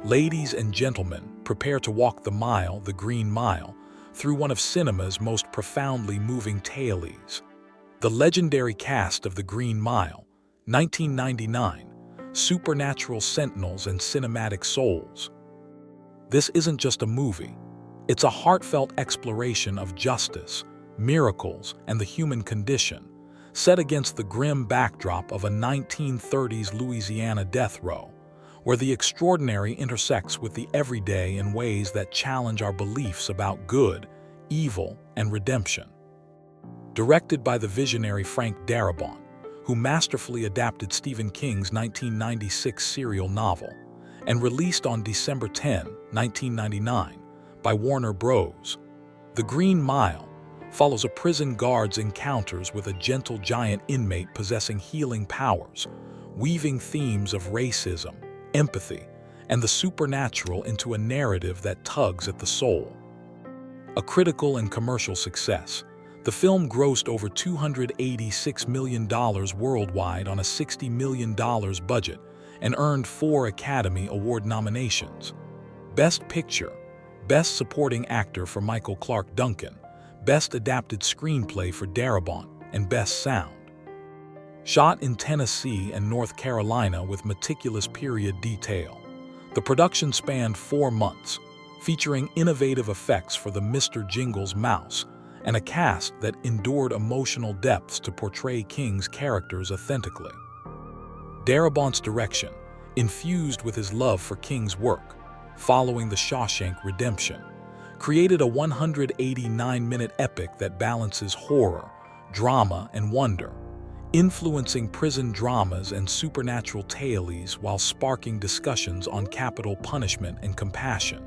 Ladies and gentlemen, prepare to walk the mile, the Green Mile, through one of cinema's most profoundly moving tales. The legendary cast of The Green Mile, 1999, supernatural sentinels and cinematic souls. This isn't just a movie. It's a heartfelt exploration of justice, miracles, and the human condition, set against the grim backdrop of a 1930s Louisiana death row, where the extraordinary intersects with the everyday in ways that challenge our beliefs about good, evil, and redemption. Directed by the visionary Frank Darabont, who masterfully adapted Stephen King's 1996 serial novel, and released on December 10, 1999, by Warner Bros. The Green Mile follows a prison guard's encounters with a gentle giant inmate possessing healing powers, weaving themes of racism, empathy, and the supernatural into a narrative that tugs at the soul. A critical and commercial success, the film grossed over $286 million worldwide on a $60 million budget and earned 4 Academy Award nominations: Best Picture, Best Supporting Actor for Michael Clarke Duncan, Best Adapted Screenplay for Darabont, and Best Sound. Shot in Tennessee and North Carolina with meticulous period detail, the production spanned 4 months, featuring innovative effects for the Mr. Jingles mouse and a cast that endured emotional depths to portray King's characters authentically. Darabont's direction, infused with his love for King's work, following The Shawshank Redemption, created a 189-minute epic that balances horror, drama, and wonder, influencing prison dramas and supernatural tales while sparking discussions on capital punishment and compassion.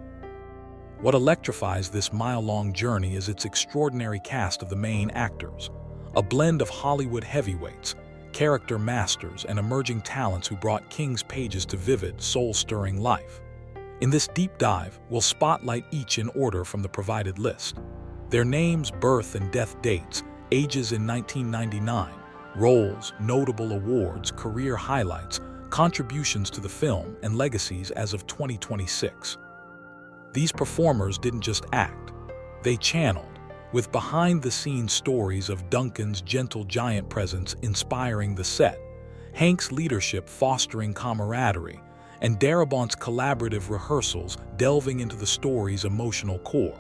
What electrifies this mile-long journey is its extraordinary cast of the main actors, a blend of Hollywood heavyweights, character masters, and emerging talents who brought King's pages to vivid, soul-stirring life. In this deep dive, we'll spotlight each in order from the provided list: their names, birth and death dates, ages in 1999, roles, notable awards, career highlights, contributions to the film, and legacies as of 2026. These performers didn't just act, they channeled, with behind-the-scenes stories of Duncan's gentle giant presence inspiring the set, Hank's leadership fostering camaraderie, and Darabont's collaborative rehearsals delving into the story's emotional core.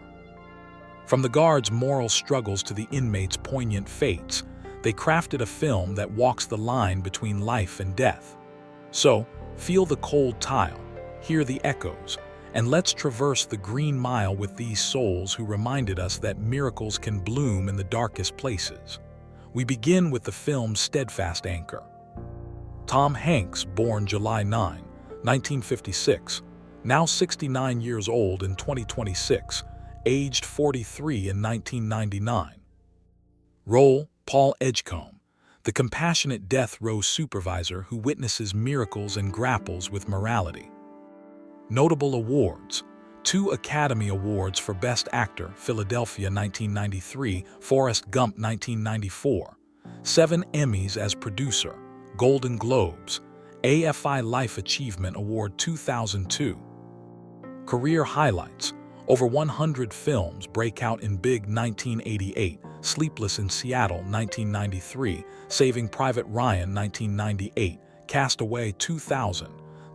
From the guards' moral struggles to the inmates' poignant fates, they crafted a film that walks the line between life and death. So, feel the cold tile, hear the echoes, and let's traverse the Green Mile with these souls who reminded us that miracles can bloom in the darkest places. We begin with the film's steadfast anchor. Tom Hanks, born July 9, 1956, now 69 years old in 2026, aged 43 in 1999. Role: Paul Edgecombe, the compassionate death row supervisor who witnesses miracles and grapples with morality. Notable awards: 2 Academy Awards for Best Actor, Philadelphia 1993, Forrest Gump 1994, 7 Emmys as producer, Golden Globes, AFI Life Achievement Award 2002. Career highlights: over 100 films, breakout in Big 1988, Sleepless in Seattle 1993, Saving Private Ryan 1998, Castaway 2000,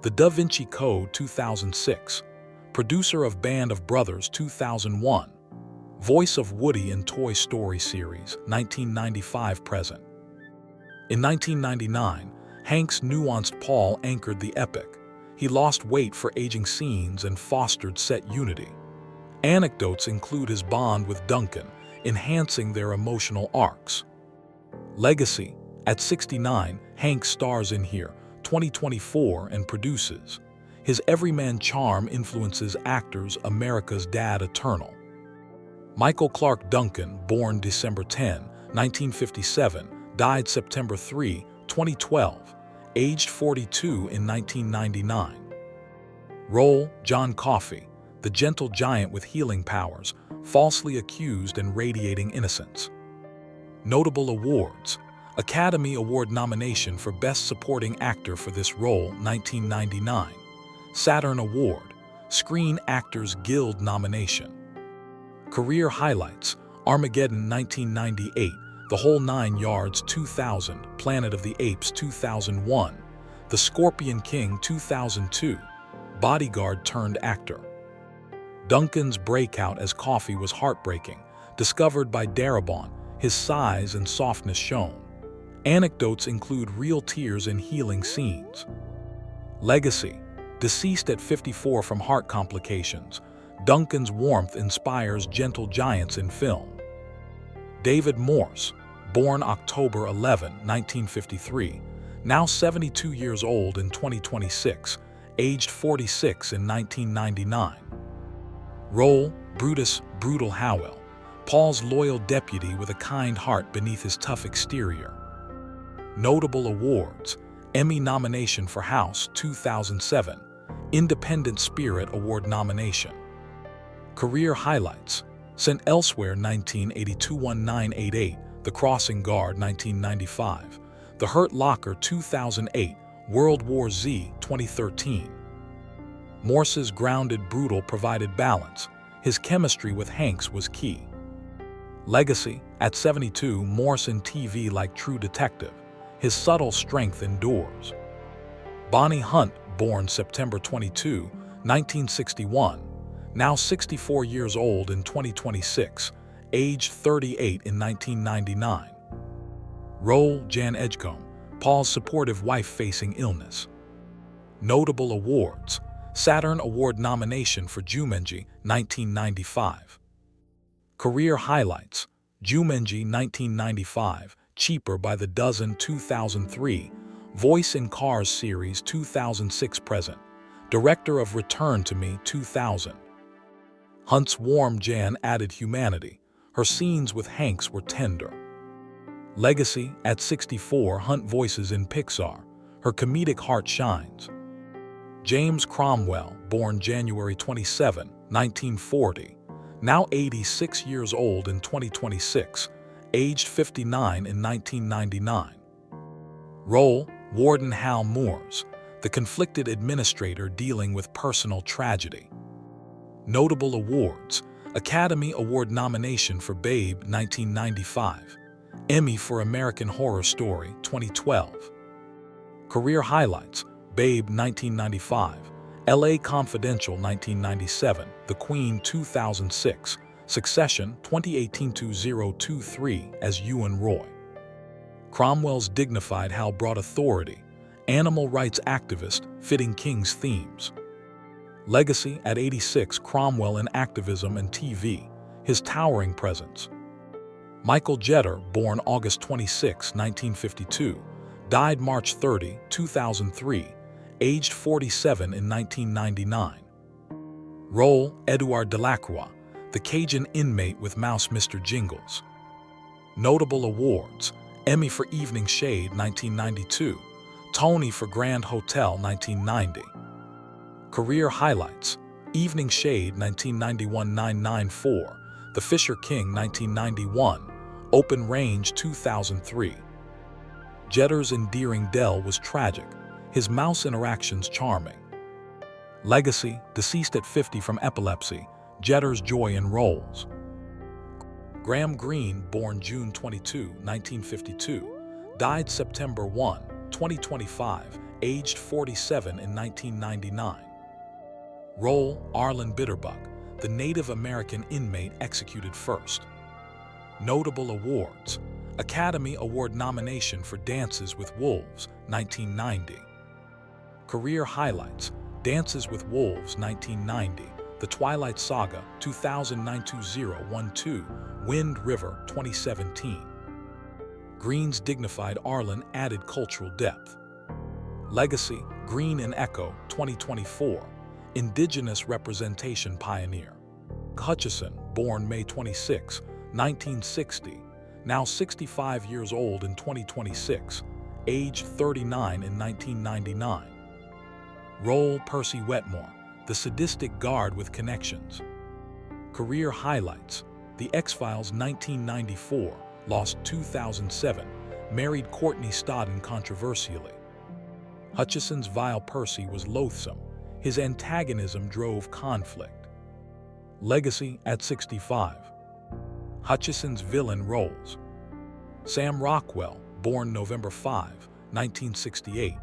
The Da Vinci Code 2006, producer of Band of Brothers 2001, voice of Woody in Toy Story series 1995 present. In 1999, Hank's nuanced Paul anchored the epic. He lost weight for aging scenes and fostered set unity. Anecdotes include his bond with Duncan, enhancing their emotional arcs. Legacy: at 69, Hank stars in Here, 2024, and produces. His everyman charm influences actors America's Dad Eternal. Michael Clarke Duncan, born December 10, 1957, died September 3, 2012, aged 42 in 1999. Role: John Coffey, the gentle giant with healing powers, falsely accused and radiating innocence. Notable awards: Academy Award nomination for Best Supporting Actor for this role 1999, Saturn Award, Screen Actors Guild nomination. Career highlights: Armageddon 1998, The Whole Nine Yards 2000, Planet of the Apes 2001, The Scorpion King 2002, bodyguard turned actor. Duncan's breakout as Coffee was heartbreaking, discovered by Darabont, his size and softness shown. Anecdotes include real tears and healing scenes. Legacy: deceased at 54 from heart complications, Duncan's warmth inspires gentle giants in film. David Morse, born October 11, 1953, now 72 years old in 2026, aged 46 in 1999. Role: Brutus Brutal Howell, Paul's loyal deputy with a kind heart beneath his tough exterior. Notable awards: Emmy nomination for House 2007, Independent Spirit Award nomination. Career highlights: Sent Elsewhere 1982-1988, The Crossing Guard 1995, The Hurt Locker 2008, World War Z 2013. Morse's grounded brutal provided balance. His chemistry with Hanks was key. Legacy: at 72, Morse in TV like True Detective. His subtle strength endures. Bonnie Hunt, born September 22, 1961, now 64 years old in 2026, aged 38 in 1999. Role: Jan Edgecombe, Paul's supportive wife facing illness. Notable awards: Saturn Award nomination for Jumanji 1995. Career highlights: Jumanji 1995, Cheaper by the Dozen 2003, Voice in Cars series 2006 present, Director of Return to Me 2000. Hunt's warm Jan added humanity. Her scenes with Hanks were tender. Legacy: at 64, Hunt voices in Pixar. Her comedic heart shines. James Cromwell, born January 27, 1940, now 86 years old in 2026, aged 59 in 1999. Role: Warden Hal Moores, the conflicted administrator dealing with personal tragedy. Notable awards: Academy Award nomination for Babe 1995, Emmy for American Horror Story 2012. Career highlights: Babe 1995, LA Confidential 1997, The Queen 2006, Succession 2018-2023 as Ewan Roy. Cromwell's dignified Hal brought authority, animal rights activist fitting King's themes. Legacy: at 86, Cromwell in activism and TV, his towering presence. Michael Jeter, born August 26, 1952, died March 30, 2003, aged 47 in 1999. Role: Edouard Delacroix, the Cajun inmate with Mouse Mr. Jingles. Notable awards: Emmy for Evening Shade 1992, Tony for Grand Hotel 1990. Career highlights: Evening Shade 1991-994, The Fisher King 1991, Open Range 2003. Jeter's endearing Dell was tragic, his mouse interactions charming. Legacy: deceased at 50 from epilepsy, Jeter's joy in roles. Graham Greene, born June 22, 1952, died September 1, 2025, aged 47 in 1999. Role: Arlen Bitterbuck, the Native American inmate executed first. Notable awards: Academy Award nomination for Dances with Wolves 1990. Career highlights: Dances with Wolves 1990, The Twilight Saga 2009-2012, Wind River 2017. Green's dignified Arlen added cultural depth. Legacy: Green in Echo 2024, Indigenous representation pioneer. Hutchison, born May 26, 1960, now 65 years old in 2026, aged 39 in 1999. Role: Percy Wetmore, the sadistic guard with connections. Career highlights: The X-Files 1994, Lost 2007, married Courtney Stodden controversially. Hutchison's vile Percy was loathsome, His antagonism drove conflict. Legacy at 65. Hutchison's villain roles. Sam Rockwell, born November 5, 1968,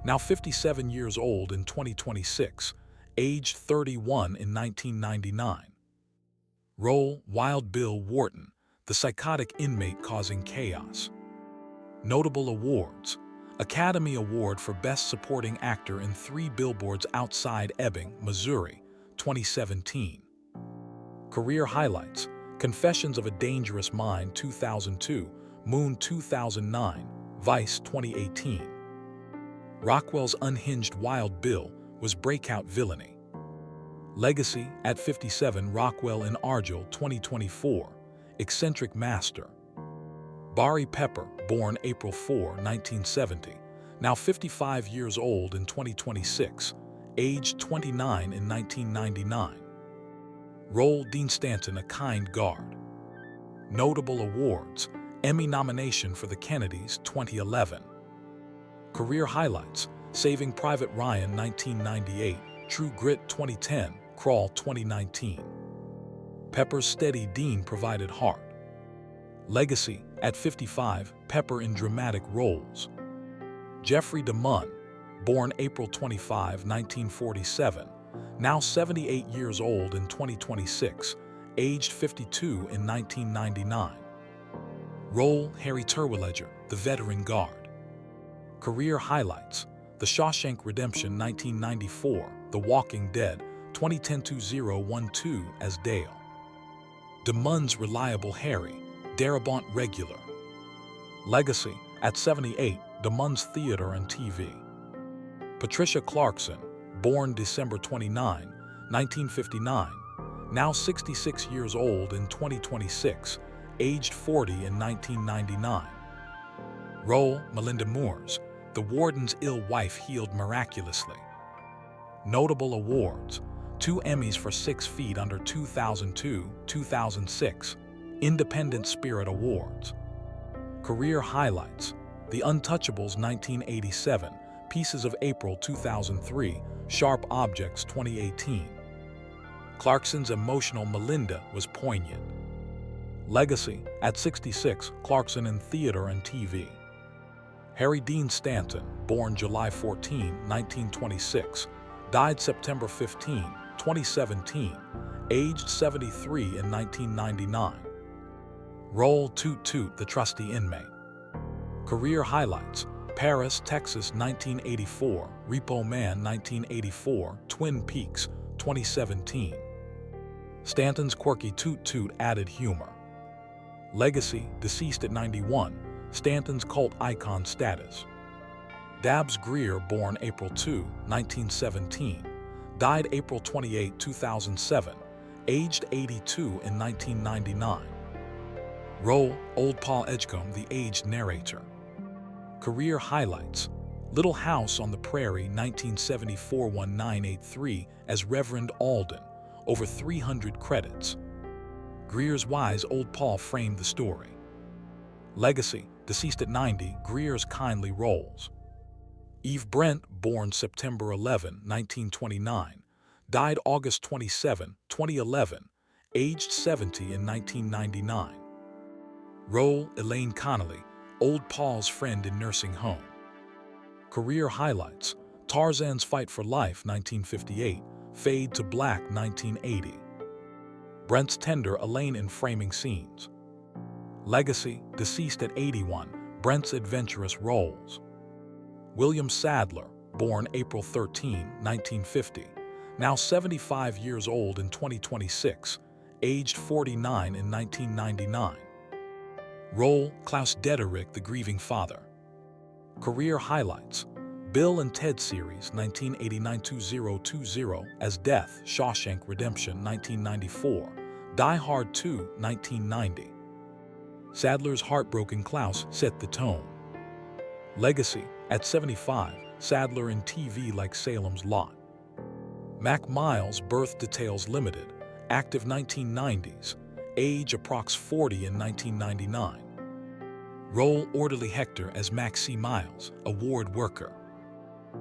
now 57 years old in 2026, aged 31 in 1999. Role: Wild Bill Wharton, the psychotic inmate causing chaos. Notable awards: Academy Award for Best Supporting Actor in 3 Billboards Outside Ebbing, Missouri, 2017. Career highlights: Confessions of a Dangerous Mind 2002, Moon 2009, Vice 2018. Rockwell's unhinged Wild Bill was breakout villainy. Legacy at 57. Rockwell in Argyll 2024, eccentric master. Barry Pepper, born April 4, 1970, now 55 years old in 2026, aged 29 in 1999. Role: Dean Stanton, a kind guard. Notable awards: Emmy nomination for the Kennedys 2011. Career highlights: Saving Private Ryan 1998, True Grit 2010, Crawl 2019. Pepper's steady Dean provided heart. Legacy at 55. Pepper in dramatic roles. Jeffrey DeMunn, born April 25, 1947, now 78 years old in 2026, aged 52 in 1999. Role: Harry Terwilliger, the veteran guard. Career highlights: The Shawshank Redemption 1994, The Walking Dead 2010-2012 as Dale. DeMunn's reliable Harry, Darabont regular. Legacy at 78. DeMunn's theater and TV. Patricia Clarkson, born December 29, 1959, now 66 years old in 2026, aged 40 in 1999. Role: Melinda Moores, the warden's ill wife healed miraculously. Notable awards: 2 Emmys for 6 Feet Under 2002-2006, Independent Spirit Awards. Career highlights: The Untouchables 1987, Pieces of April 2003, Sharp Objects 2018. Clarkson's emotional Melinda was poignant. Legacy at 66. Clarkson in theater and TV. Harry Dean Stanton, born July 14, 1926, died September 15, 2017, aged 73 in 1999. Role: Toot Toot, the trusty inmate. Career highlights: Paris, Texas 1984, Repo Man 1984, Twin Peaks 2017. Stanton's quirky Toot Toot added humor. Legacy: Deceased at 91, Stanton's cult icon status. Dabbs Greer, born April 2, 1917, died April 28, 2007, aged 82 in 1999. Role: Old Paul Edgecombe, the aged narrator. Career highlights: Little House on the Prairie 1974-1983 as Reverend Alden, over 300 credits. Greer's wise Old Paul framed the story. Legacy: Deceased at 90, Greer's kindly roles. Eve Brent, born September 11, 1929, died August 27, 2011, aged 70 in 1999. Role: Elaine Connolly, Old Paul's friend in nursing home. Career highlights: Tarzan's Fight for Life 1958, Fade to Black 1980. Brent's tender Elaine in framing scenes. Legacy: Deceased at 81, Brent's adventurous roles. William Sadler, born April 13, 1950, now 75 years old in 2026, aged 49 in 1999. Role: Klaus Dederich, the grieving father. Career highlights: Bill and Ted series 1989-2020 as Death, Shawshank Redemption 1994, Die Hard 2 1990. Sadler's heartbroken Klaus set the tone. Legacy at 75, Sadler in TV like Salem's Lot. Mac Miles, Birth Details Limited, active 1990s, age approx 40 in 1999. Role: Orderly Hector as Mac C. Miles, award worker.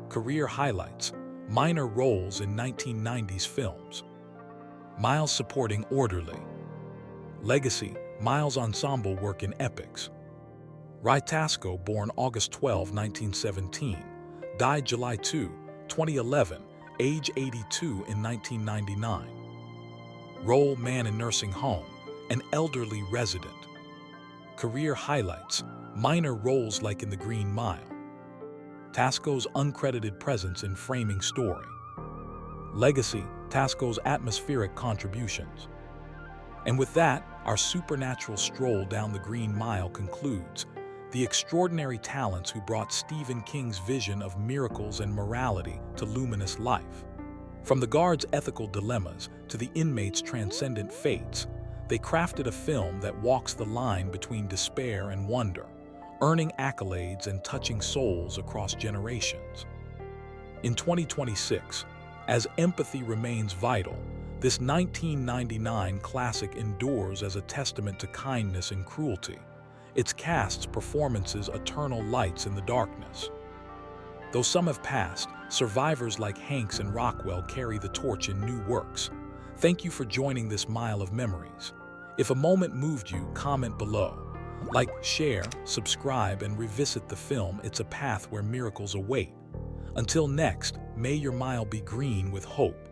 Career highlights: minor roles in 1990s films. Miles supporting orderly. Legacy, Miles' ensemble work in epics. Tasco, born August 12, 1917, died July 2, 2011, age 82 in 1999. Role, man in nursing home, an elderly resident. Career highlights, minor roles like in The Green Mile. Tasco's uncredited presence in framing story. Legacy, Tasco's atmospheric contributions. And with that, our supernatural stroll down the Green Mile concludes. The extraordinary talents who brought Stephen King's vision of miracles and morality to luminous life. From the guards' ethical dilemmas to the inmates' transcendent fates, they crafted a film that walks the line between despair and wonder, earning accolades and touching souls across generations. In 2026, as empathy remains vital, this 1999 classic endures as a testament to kindness and cruelty, its cast's performances eternal lights in the darkness. Though some have passed, survivors like Hanks and Rockwell carry the torch in new works. Thank you for joining this mile of memories. If a moment moved you, comment below. Like, share, subscribe, and revisit the film. It's a path where miracles await. Until next, may your mile be green with hope.